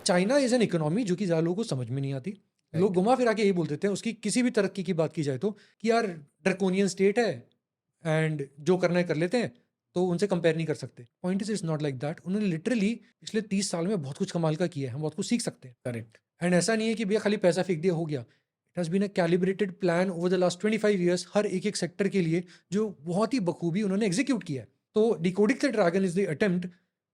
China is an economy जो कि ज़्यादा लोगों को समझ में नहीं आती। लोग राइट। घुमा फिरा के यही बोल देते हैं उसकी किसी भी तरक्की की बात की जाए तो कि यार ड्रैकोनियन स्टेट है एंड जो करना है कर लेते हैं, तो उनसे कंपेयर नहीं कर सकते। Point is not like that. उन्होंने लिटरली पिछले 30 साल में बहुत कुछ कमाल का किया है, हम बहुत कुछ सीख सकते हैं। करेक्ट। एंड ऐसा नहीं है कि भैया खाली पैसा फेंक दिया हो गया। It has been a calibrated plan over the last 25 years, हर एक एक सेक्टर के लिए जो बहुत ही बखूबी उन्होंने एग्जीक्यूट किया है। तो decoding the dragon is the attempt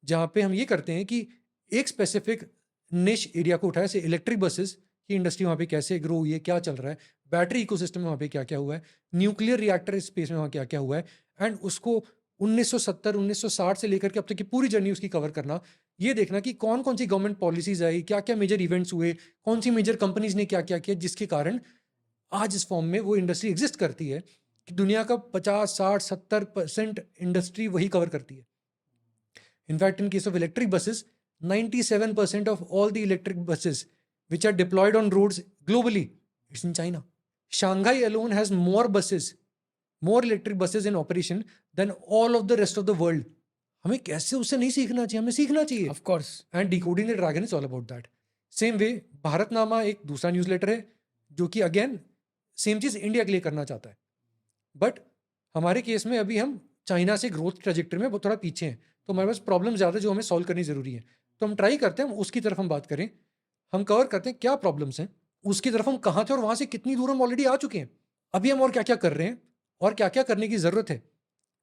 जहाँ पे हम ये करते हैं कि एक स्पेसिफिक निश एरिया को उठाया, से इलेक्ट्रिक बसेस की इंडस्ट्री वहाँ पे कैसे ग्रो हुई है, क्या चल रहा है, बैटरी इकोसिस्टम में वहाँ पे क्या क्या हुआ है, न्यूक्लियर रिएक्टर स्पेस में वहाँ क्या क्या हुआ है, एंड उसको 1970 1960 से लेकर के अब तक की पूरी जर्नी उसकी कवर करना। ये देखना कि कौन कौन सी गवर्नमेंट पॉलिसीज आई, क्या क्या मेजर इवेंट्स हुए, कौन सी मेजर कंपनीज ने क्या क्या किया, जिसके कारण आज इस फॉर्म में वो इंडस्ट्री एग्जिस्ट करती है कि दुनिया का 50 60 70% इंडस्ट्री वही कवर करती है। In fact in case of electric buses 97% of all the electric buses which are deployed on roads globally, it's in China. Shanghai alone has more buses, more electric buses in operation than all of the rest of the world. हमें कैसे उससे नहीं सीखना चाहिए, हमें सीखना चाहिए। Of course. And decoding the dragon is all about that. Same way Bharatnama एक दूसरा न्यूज़लेटर है जो कि अगेन सेम चीज इंडिया के लिए करना चाहता है, बट हमारे केस में अभी हम चाइना से ग्रोथ ट्रेजेक्टरी में बहुत थोड़ा पीछे हैं, तो हमारे पास प्रॉब्लम ज़्यादा जो हमें सॉल्व करनी ज़रूरी है। तो हम ट्राई करते हैं हम उसकी तरफ हम बात करें, हम कवर करते हैं क्या प्रॉब्लम्स हैं, उसकी तरफ हम कहाँ थे और वहाँ से कितनी दूर हम ऑलरेडी आ चुके हैं, अभी हम और क्या क्या कर रहे हैं और क्या क्या करने की ज़रूरत है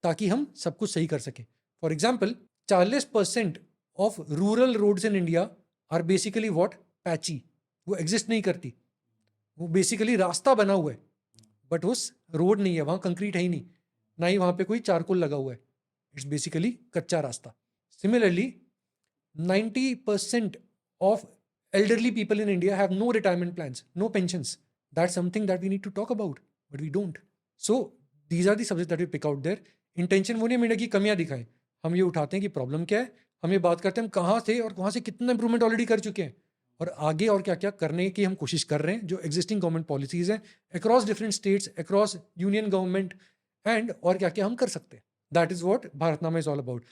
ताकि हम सब कुछ सही कर सकें। For example 40% of rural roads in India are basically what patchy, वो एग्जिस्ट नहीं करती, वो बेसिकली रास्ता बना हुआ है बट उस रोड नहीं है, वहाँ कंक्रीट है ही नहीं, ना ही वहाँ पे कोई चारकोल लगा हुआ है, इट्स बेसिकली कच्चा रास्ता। Similarly 90% of elderly people in India have no retirement plans, no pensions. That's something that we need to talk about, but we don't. So these are the subjects that we pick out there. Intention वो नहीं media की कमियां दिखाएं, हम ये उठाते हैं कि प्रॉब्लम क्या है, हम ये बात करते हैं हम कहाँ थे और वहाँ से कितना इंप्रूवमेंट ऑलरेडी कर चुके हैं और आगे और क्या क्या करने की हम कोशिश कर रहे हैं जो एग्जिस्टिंग गवर्नमेंट पॉलिसीज हैं across different states, across union government, and और क्या क्या हम कर सकते हैं। That is what Bharatnama is all about.